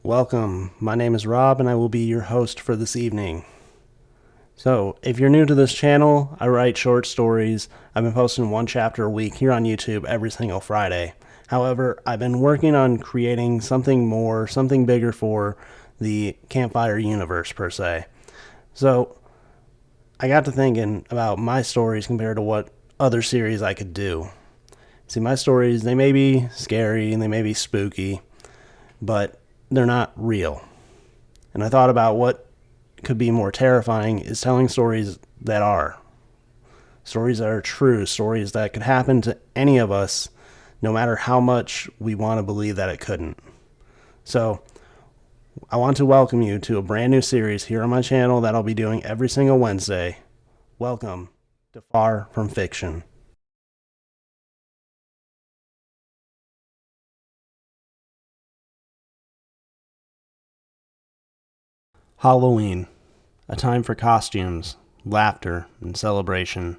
Welcome, my name is Rob and I will be your host for this evening. So, if you're new to this channel, I write short stories. I've been posting one chapter a week here on YouTube every single Friday. However, I've been working on creating something more, something bigger for the Campfire universe per se. So, I got to thinking about my stories compared to what other series I could do. See, my stories, they may be scary and they may be spooky, but they're not real. And I thought about what could be more terrifying is telling stories that are. Stories that are true, stories that could happen to any of us, no matter how much we want to believe that it couldn't. So, I want to welcome you to a brand new series here on my channel that I'll be doing every single Wednesday. Welcome to Far From Fiction. Halloween, a time for costumes, laughter, and celebration.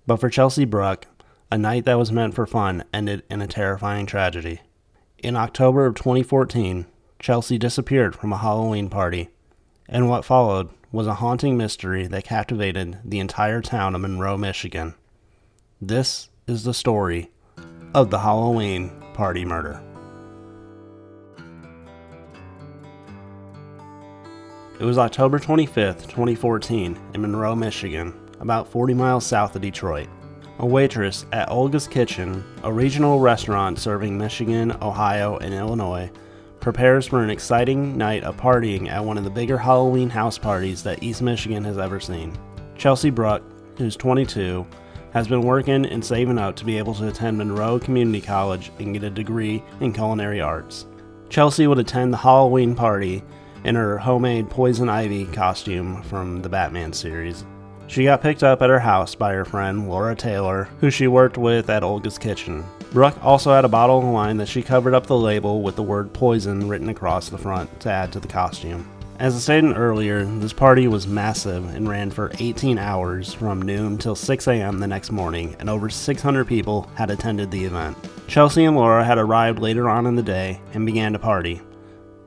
But for Chelsea Bruck, a night that was meant for fun ended in a terrifying tragedy. In October of 2014, Chelsea disappeared from a Halloween party, and what followed was a haunting mystery that captivated the entire town of Monroe, Michigan. This is the story of the Halloween party murder. It was October 25th, 2014, in Monroe, Michigan, about 40 miles south of Detroit. A waitress at Olga's Kitchen, a regional restaurant serving Michigan, Ohio, and Illinois, prepares for an exciting night of partying at one of the bigger Halloween house parties that East Michigan has ever seen. Chelsea Bruck, who's 22, has been working and saving up to be able to attend Monroe Community College and get a degree in culinary arts. Chelsea would attend the Halloween party in her homemade Poison Ivy costume from the Batman series. She got picked up at her house by her friend Laura Taylor, who she worked with at Olga's Kitchen. Bruck also had a bottle of wine that she covered up the label with the word poison written across the front to add to the costume. As I stated earlier, this party was massive and ran for 18 hours from noon till 6 a.m. the next morning, and over 600 people had attended the event. Chelsea and Laura had arrived later on in the day and began to party.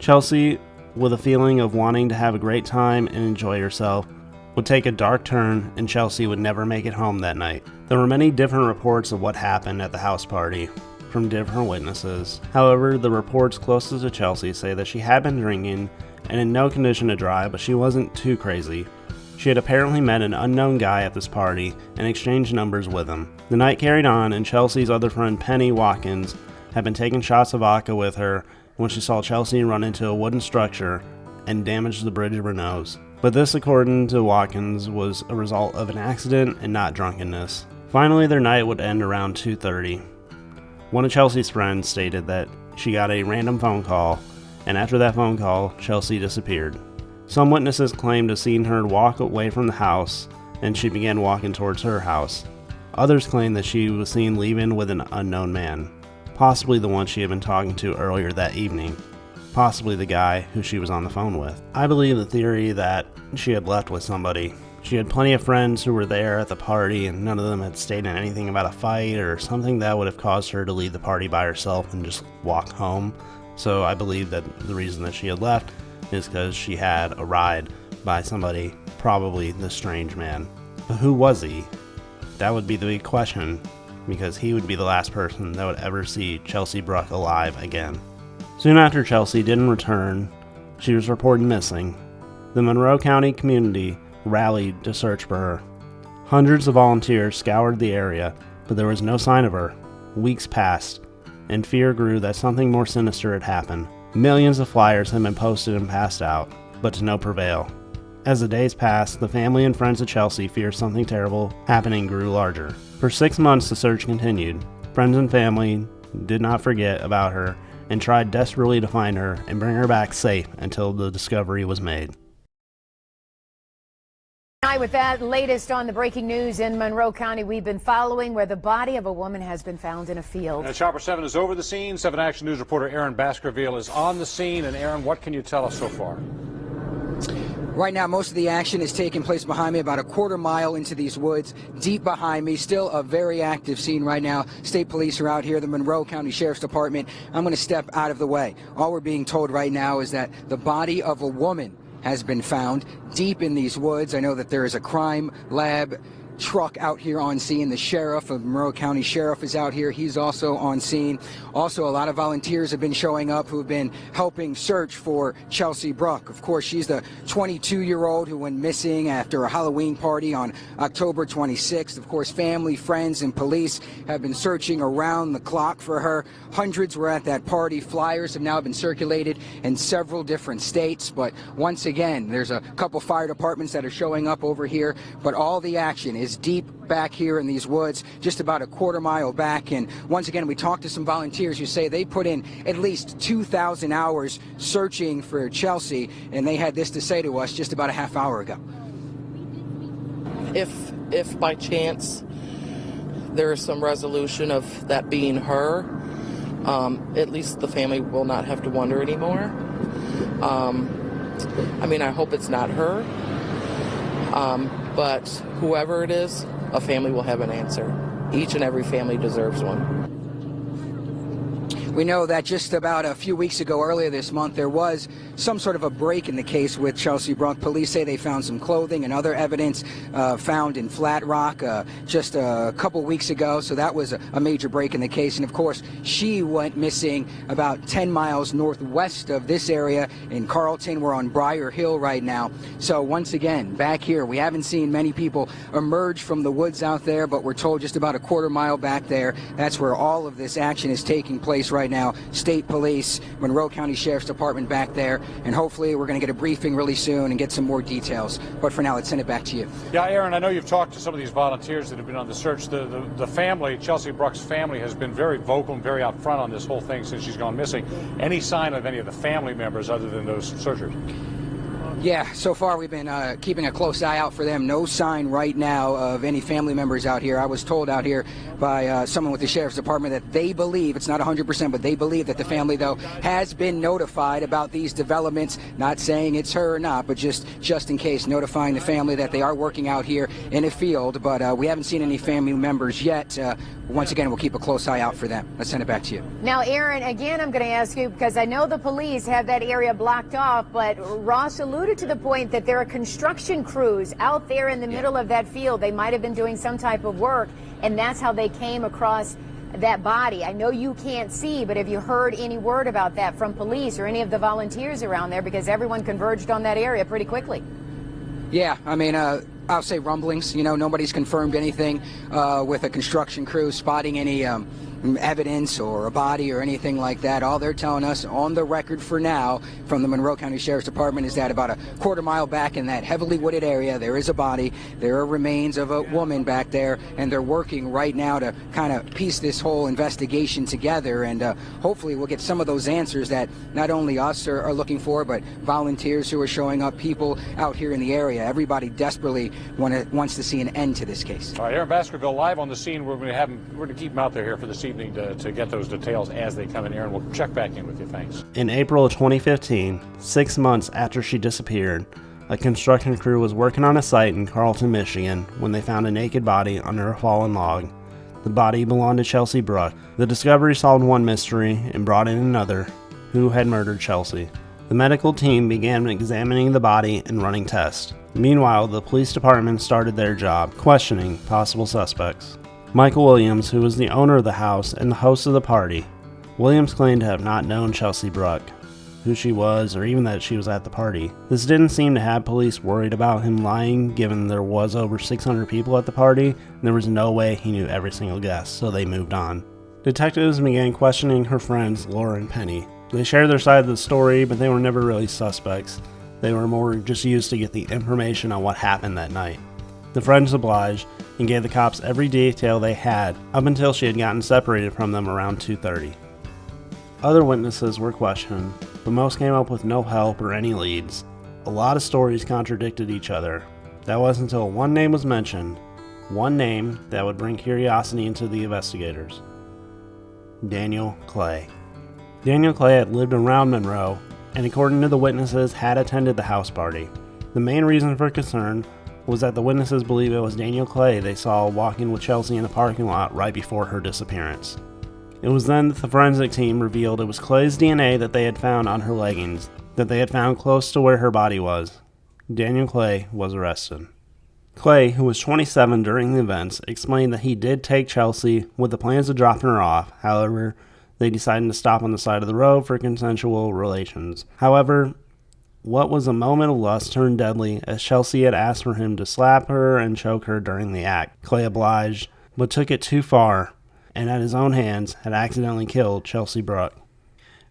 Chelsea, with a feeling of wanting to have a great time and enjoy herself, would take a dark turn and Chelsea would never make it home that night. There were many different reports of what happened at the house party from different witnesses. However, the reports closest to Chelsea say that she had been drinking and in no condition to drive, but she wasn't too crazy. She had apparently met an unknown guy at this party and exchanged numbers with him. The night carried on and Chelsea's other friend Penny Watkins had been taking shots of vodka with her when she saw Chelsea run into a wooden structure and damage the bridge of her nose. But this, according to Watkins, was a result of an accident and not drunkenness. Finally, their night would end around 2:30. One of Chelsea's friends stated that she got a random phone call, and after that phone call, Chelsea disappeared. Some witnesses claimed to have seen her walk away from the house, and she began walking towards her house. Others claimed that she was seen leaving with an unknown man, possibly the one she had been talking to earlier that evening. Possibly the guy who she was on the phone with. I believe the theory that she had left with somebody. She had plenty of friends who were there at the party and none of them had stated anything about a fight or something that would have caused her to leave the party by herself and just walk home. So I believe that the reason that she had left is because she had a ride by somebody, probably the strange man. But who was he? That would be the big question, because he would be the last person that would ever see Chelsea Bruck alive again. Soon after Chelsea didn't return, she was reported missing. The Monroe County community rallied to search for her. Hundreds of volunteers scoured the area, but there was no sign of her. Weeks passed, and fear grew that something more sinister had happened. Millions of flyers had been posted and passed out, but to no prevail. As the days passed, the family and friends of Chelsea feared something terrible happening grew larger. For 6 months, the search continued. Friends and family did not forget about her and tried desperately to find her and bring her back safe until the discovery was made. Tonight with that latest on the breaking news in Monroe County we've been following, where the body of a woman has been found in a field. And Chopper 7 is over the scene. 7 Action News reporter Aaron Baskerville is on the scene. And Aaron, what can you tell us so far? Right now, most of the action is taking place behind me, about a quarter mile into these woods, deep behind me. Still a very active scene right now. State police are out here, the Monroe County Sheriff's Department. I'm going to step out of the way. All we're being told right now is that the body of a woman has been found deep in these woods. I know that there is a crime lab truck out here on scene. The sheriff of Monroe County Sheriff is out here. He's also on scene. Also, a lot of volunteers have been showing up who've been helping search for Chelsea Bruck. Of course, she's the 22-year-old who went missing after a Halloween party on October 26th. Of course, family, friends, and police have been searching around the clock for her. Hundreds were at that party. Flyers have now been circulated in several different states. But once again, there's a couple fire departments that are showing up over here. But all the action is deep back here in these woods, just about a quarter mile back. And once again, we talked to some volunteers who say they put in at least 2,000 hours searching for Chelsea, and they had this to say to us just about a half hour ago. If by chance there is some resolution of that being her, at least the family will not have to wonder anymore. I mean, I hope it's not her. But whoever it is, a family will have an answer. Each and every family deserves one. We know that just about a few weeks ago, earlier this month, there was some sort of a break in the case with Chelsea Bruck. Police say they found some clothing and other evidence found in Flat Rock just a couple weeks ago. So that was a major break in the case. And of course, she went missing about 10 miles northwest of this area in Carlton. We're on Briar Hill right now. So once again, back here, we haven't seen many people emerge from the woods out there, but we're told just about a quarter mile back there. That's where all of this action is taking place right now. State Police, Monroe County Sheriff's Department back there, and hopefully we're going to get a briefing really soon and get some more details. But for now, let's send it back to you. Yeah, Aaron, I know you've talked to some of these volunteers that have been on the search. The family, Chelsea Bruck's family, has been very vocal and very out front on this whole thing since she's gone missing. Any sign of any of the family members other than those searchers? Yeah, so far we've been keeping a close eye out for them. No sign right now of any family members out here. I was told out here by someone with the Sheriff's Department that they believe, it's not 100%, but they believe that the family, though, has been notified about these developments. Not saying it's her or not, but just in case, notifying the family that they are working out here in a field. But we haven't seen any family members yet. Once again, we'll keep a close eye out for them. Let's send it back to you. Now, Aaron, again, I'm going to ask you, because I know the police have that area blocked off, but Ross alluded to the point that there are construction crews out there in the middle of that field. They might have been doing some type of work, and that's how they came across that body. I know you can't see, but have you heard any word about that from police or any of the volunteers around there? Because everyone converged on that area pretty quickly. Yeah, I mean, I'll say rumblings. You know, nobody's confirmed anything with a construction crew spotting any evidence or a body or anything like that. All they're telling us on the record for now from the Monroe County Sheriff's Department is that about a quarter mile back in that heavily wooded area, there is a body. There are remains of a woman back there, and they're working right now to kind of piece this whole investigation together, and hopefully we'll get some of those answers that not only us are looking for, but volunteers who are showing up, people out here in the area. Everybody desperately wants to see an end to this case. All right, Aaron Baskerville live on the scene. We're going to keep him out there here for this evening to get those details as they come in. Aaron, we'll check back in with you. Thanks. In April of 2015, 6 months after she disappeared, a construction crew was working on a site in Carlton, Michigan, when they found a naked body under a fallen log. The body belonged to Chelsea Bruck. The discovery solved one mystery and brought in another: who had murdered Chelsea? The medical team began examining the body and running tests. Meanwhile, the police department started their job, questioning possible suspects. Michael Williams, who was the owner of the house and the host of the party. Williams claimed to have not known Chelsea Bruck, who she was, or even that she was at the party. This didn't seem to have police worried about him lying, given there was over 600 people at the party, and there was no way he knew every single guest, so they moved on. Detectives began questioning her friends, Laura and Penny. They shared their side of the story, but they were never really suspects. They were more just used to get the information on what happened that night. The friends obliged and gave the cops every detail they had, up until she had gotten separated from them around 2:30. Other witnesses were questioned, but most came up with no help or any leads. A lot of stories contradicted each other. That wasn't until one name was mentioned, one name that would bring curiosity into the investigators: Daniel Clay. Daniel Clay had lived around Monroe, and according to the witnesses, had attended the house party. The main reason for concern was that the witnesses believe it was Daniel Clay they saw walking with Chelsea in the parking lot right before her disappearance. It was then that the forensic team revealed it was Clay's DNA that they had found on her leggings, that they had found close to where her body was. Daniel Clay was arrested. Clay, who was 27 during the events, explained that he did take Chelsea with the plans of dropping her off. However, they decided to stop on the side of the road for consensual relations. However, what was a moment of lust turned deadly as Chelsea had asked for him to slap her and choke her during the act. Clay obliged, but took it too far, and at his own hands had accidentally killed Chelsea Bruck.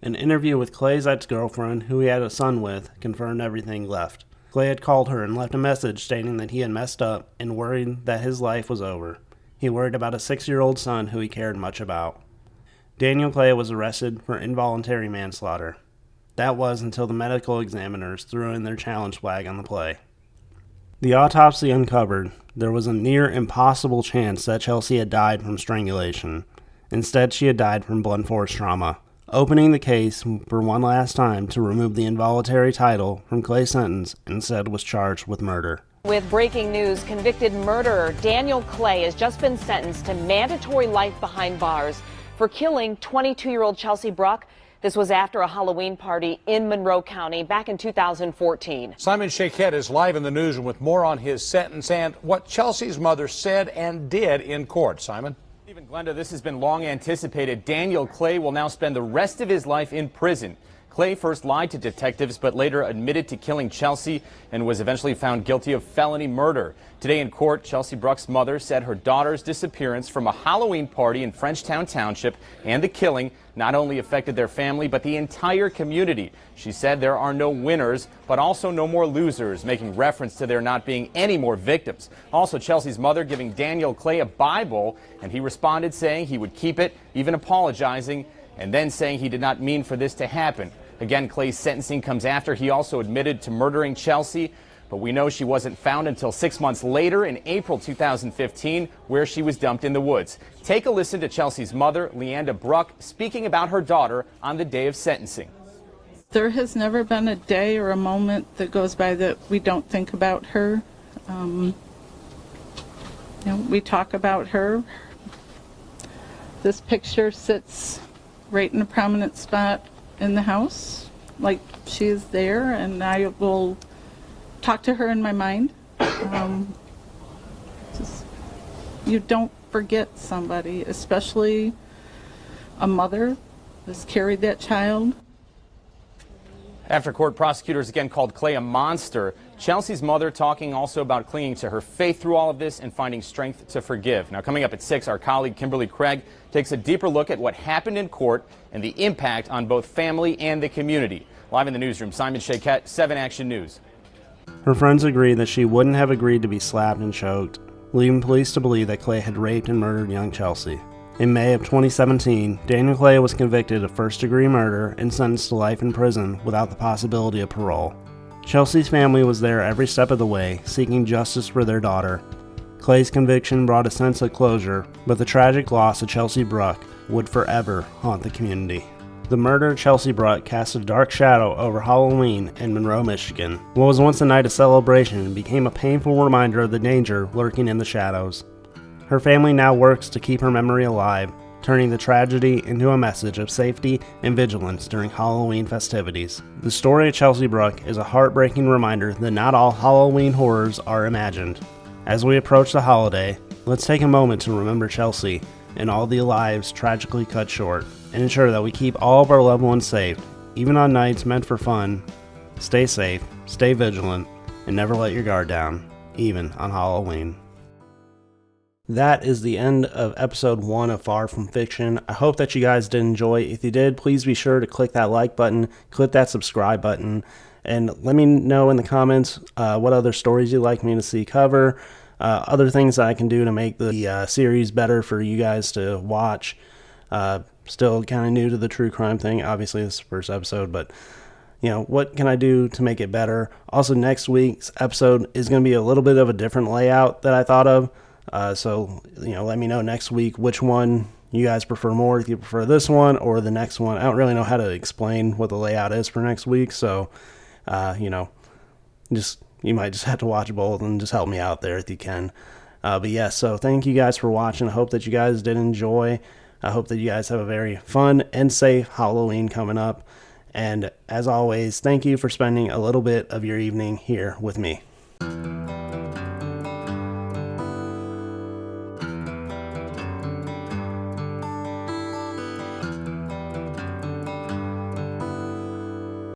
An interview with Clay's ex-girlfriend, who he had a son with, confirmed everything left. Clay had called her and left a message stating that he had messed up and worried that his life was over. He worried about a 6-year-old son who he cared much about. Daniel Clay was arrested for involuntary manslaughter. That was until the medical examiners threw in their challenge flag on the play. The autopsy uncovered there was a near impossible chance that Chelsea had died from strangulation. Instead, she had died from blunt force trauma, opening the case for one last time to remove the involuntary title from Clay's sentence, and instead was charged with murder. With breaking news, convicted murderer Daniel Clay has just been sentenced to mandatory life behind bars for killing 22-year-old Chelsea Bruck. This was after a Halloween party in Monroe County back in 2014. Simon Shaquette is live in the newsroom with more on his sentence and what Chelsea's mother said and did in court. Simon? Stephen, Glenda, this has been long anticipated. Daniel Clay will now spend the rest of his life in prison. Clay first lied to detectives, but later admitted to killing Chelsea and was eventually found guilty of felony murder. Today in court, Chelsea Bruck's mother said her daughter's disappearance from a Halloween party in Frenchtown Township and the killing not only affected their family, but the entire community. She said there are no winners, but also no more losers, making reference to there not being any more victims. Also, Chelsea's mother giving Daniel Clay a Bible, and he responded saying he would keep it, even apologizing, and then saying he did not mean for this to happen. Again, Clay's sentencing comes after he also admitted to murdering Chelsea, but we know she wasn't found until 6 months later in April 2015, where she was dumped in the woods. Take a listen to Chelsea's mother, Leanda Bruck, speaking about her daughter on the day of sentencing. There has never been a day or a moment that goes by that we don't think about her. We talk about her. This picture sits right in a prominent spot in the house, like she is there, and I will talk to her in my mind. You don't forget somebody, especially a mother who's carried that child. After court, prosecutors again called Clay a monster. Chelsea's mother talking also about clinging to her faith through all of this and finding strength to forgive. Now, coming up at 6, our colleague Kimberly Craig takes a deeper look at what happened in court and the impact on both family and the community. Live in the newsroom, Simon Shaquette, 7 Action News. Her friends agreed that she wouldn't have agreed to be slapped and choked, leading police to believe that Clay had raped and murdered young Chelsea. In May of 2017, Daniel Clay was convicted of first-degree murder and sentenced to life in prison without the possibility of parole. Chelsea's family was there every step of the way, seeking justice for their daughter. Clay's conviction brought a sense of closure, but the tragic loss of Chelsea Bruck would forever haunt the community. The murder of Chelsea Bruck cast a dark shadow over Halloween in Monroe, Michigan. What was once a night of celebration became a painful reminder of the danger lurking in the shadows. Her family now works to keep her memory alive, turning the tragedy into a message of safety and vigilance during Halloween festivities. The story of Chelsea Bruck is a heartbreaking reminder that not all Halloween horrors are imagined. As we approach the holiday, let's take a moment to remember Chelsea and all the lives tragically cut short, and ensure that we keep all of our loved ones safe, even on nights meant for fun. Stay safe, stay vigilant, and never let your guard down, even on Halloween. That is the end of episode 1 of Far From Fiction. I hope that you guys did enjoy. If you did, please be sure to click that like button, click that subscribe button, and let me know in the comments what other stories you'd like me to see cover, other things that I can do to make the series better for you guys to watch. Still kind of new to the true crime thing. Obviously, this is the first episode, but what can I do to make it better? Also, next week's episode is going to be a little bit of a different layout that I thought of. So let me know next week which one you guys prefer more, if you prefer this one or the next one. I don't really know how to explain what the layout is for next week, so, just you might just have to watch both and just help me out there if you can. But yeah, so thank you guys for watching. I hope that you guys did enjoy. I hope that you guys have a very fun and safe Halloween coming up. And as always, thank you for spending a little bit of your evening here with me.